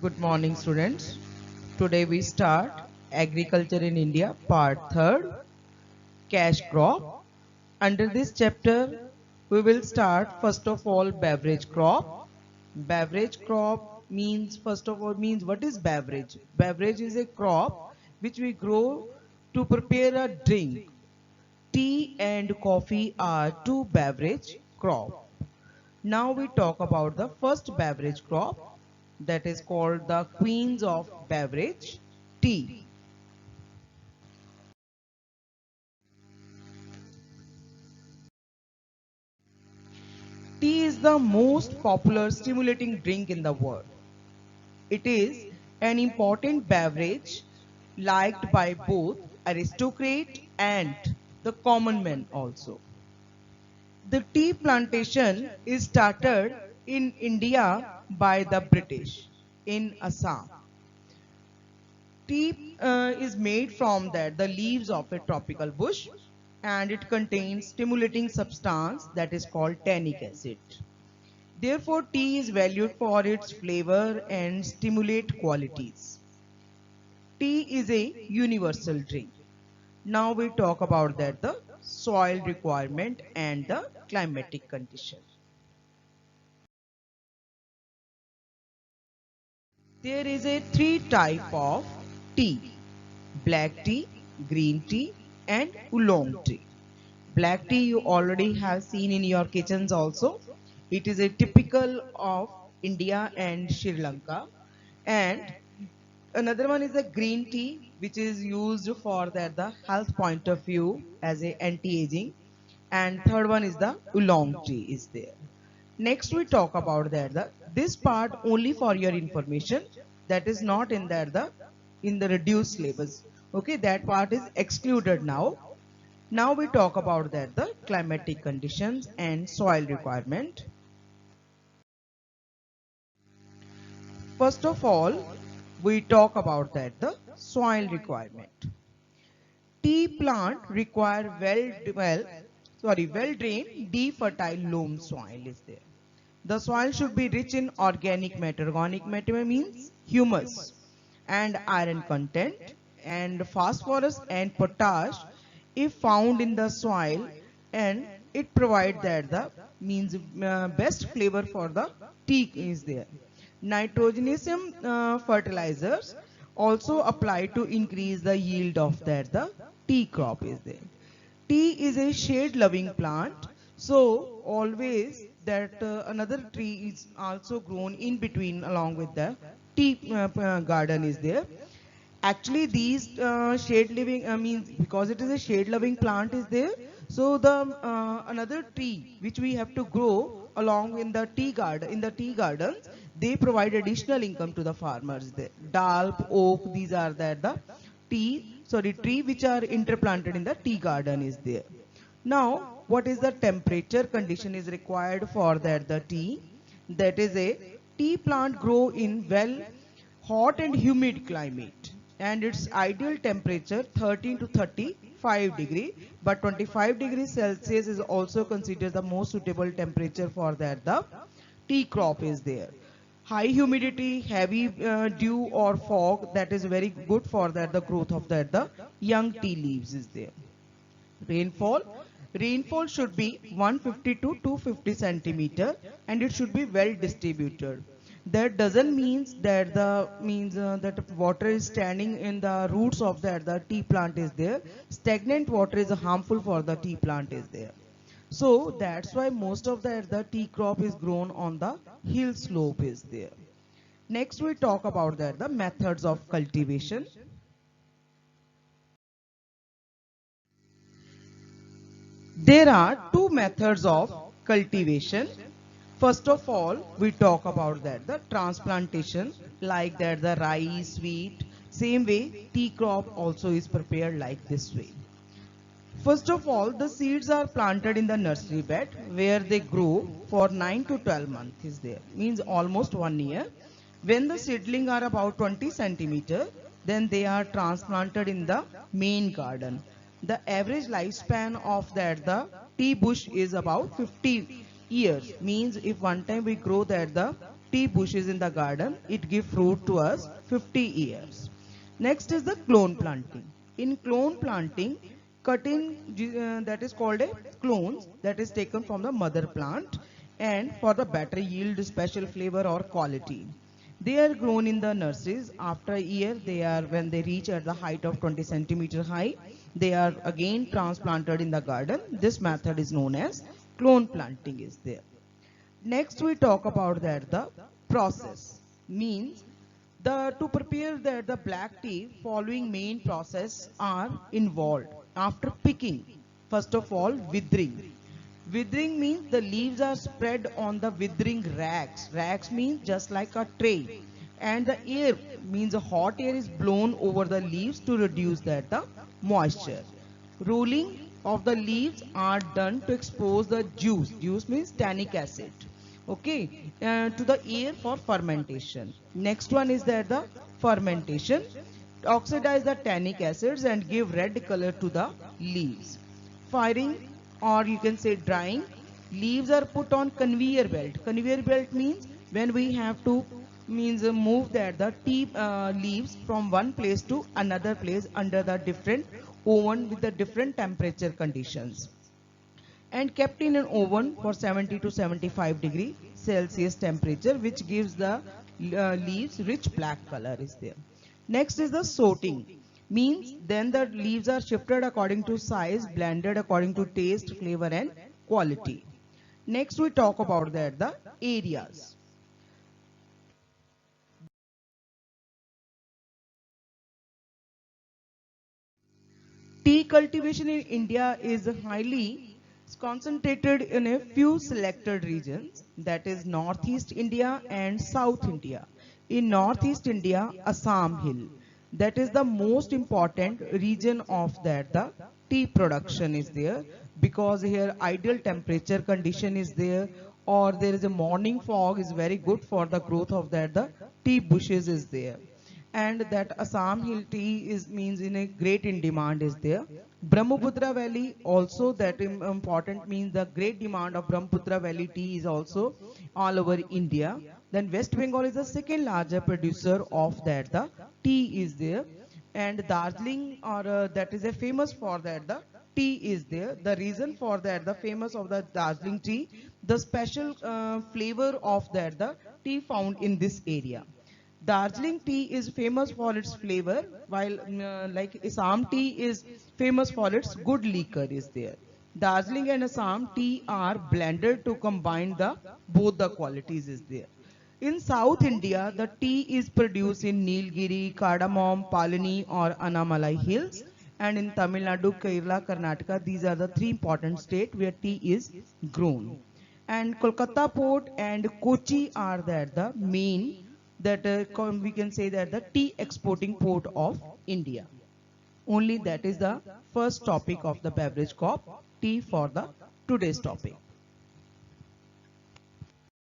Good morning, students. Today we start Agriculture in India, part 3rd, Cash Crop. Under this chapter, we will start first of all beverage crop. Beverage crop means first of all means what is beverage? Beverage is a crop which we grow to prepare a drink. Tea and coffee are two beverage crop. Now we talk about the first beverage crop that is called the queens of beverage, tea. Tea is the most popular stimulating drink in the world. It is an important beverage liked by both aristocrat and the common man also. The tea plantation is started in India by the British in Assam. Tea is made from the leaves of a tropical bush, and it contains stimulating substance that is called tannic acid. Therefore, tea is valued for its flavor and stimulate qualities. Tea is a universal drink. Now we talk about the soil requirement and the climatic condition. There is a three type of tea: black tea, green tea, and oolong tea. Black tea you already have seen in your kitchens also. It is a typical of India and Sri Lanka. And another one is a green tea, which is used for the health point of view as a anti-aging. And third one is the oolong tea is there. Next we talk about this part only for your information, that is not in in the reduced syllabus. Okay, that part is excluded now. Now we talk about the climatic conditions and soil requirement. First of all, we talk about the soil requirement. Tea plant require well drained, deep fertile loam soil is there. The soil should be rich in organic matter. Organic matter means humus and iron content, and phosphorus and potash if found in the soil, and it provides the means best flavor for the tea is there. Nitrogenous fertilizers also apply to increase the yield of the tea crop is there. Tea is a shade loving plant, so always another tree is also grown in between along with the tea garden is there. Actually these shade living means because it is a shade loving plant is there, so the another tree which we have to grow along in the tea gardens, they provide additional income to the farmers there. Dalp, oak, these are the tree which are interplanted in the tea garden is there. Now what is the temperature condition is required for the tea? That is a tea plant grow in well hot and humid climate, and its ideal temperature 13 to 35 degree, but 25 degrees Celsius is also considered the most suitable temperature for the tea crop is there. High humidity, heavy dew or fog, that is very good for the growth of the young tea leaves is there. Rainfall. Rainfall should be 150 to 250 centimeter, and it should be well distributed. That doesn't mean that that water is standing in the roots of the tea plant is there. Stagnant water is harmful for the tea plant is there. So that's why most of the tea crop is grown on the hill slope is there. Next we talk about the methods of cultivation. There are two methods of cultivation. First of all, we talk about the transplantation, like the rice, wheat. Same way, tea crop also is prepared like this way. First of all, the seeds are planted in the nursery bed where they grow for 9 to 12 months is there. Means almost 1 year. When the seedling are about 20 centimeter, then they are transplanted in the main garden. The average lifespan of the tea bush is about 50 years. Means if one time we grow the tea bushes in the garden. It gives fruit to us 50 years. Next is the clone planting. In clone planting, cutting that is called a clones that is taken from the mother plant and for the better yield, special flavor or quality. They are grown in the nurseries. After a year, when they reach at the height of 20 centimeter high, they are again transplanted in the garden. This method is known as clone planting is there. Next we talk about that the process means to prepare the black tea following main process are involved. After picking, first of all withering. Withering means the leaves are spread on the withering racks. Racks means just like a tray. And the air means a hot air is blown over the leaves to reduce the moisture. Rolling of the leaves are done to expose the juice. Juice means tannic acid. Okay, to the air for fermentation. Next one is that the fermentation. Oxidize the tannic acids and give red color to the leaves. Firing, or you can say drying, leaves are put on conveyor belt. Conveyor belt means when we have to move the tea leaves from one place to another place under the different oven with the different temperature conditions, and kept in an oven for 70 to 75 degree Celsius temperature, which gives the leaves rich black color is there. Next is the sorting. Means then the leaves are shifted according to size, blended according to taste, flavor and quality. Next we talk about the areas. Tea cultivation in India is highly concentrated in a few selected regions, that is Northeast India and South India. In Northeast India, Assam Hill, that is the most important region of the tea production is there, because here ideal temperature condition is there, or there is a morning fog is very good for the growth of the tea bushes is there. And that Assam hill tea is means in a great in demand is there. Brahmaputra Valley also that important means the great demand of Brahmaputra Valley tea is also all over India. Then West Bengal is the second larger producer of the tea is there, and Darjeeling or that is a famous for the tea is there. The reason for the famous of the Darjeeling tea, the special flavor of the tea found in this area. Darjeeling tea is famous for its flavor, while like Assam tea is famous for its good liquor is there. Darjeeling and Assam tea are blended to combine the both the qualities is there. In South India, the tea is produced in Nilgiri, Cardamom, Palani or Annamalai hills. And in Tamil Nadu, Kerala, Karnataka, these are the three important states where tea is grown. And Kolkata port and Kochi are the main that we can say that the tea exporting port of India. Only that is the first topic of the beverage corp, tea for the today's topic.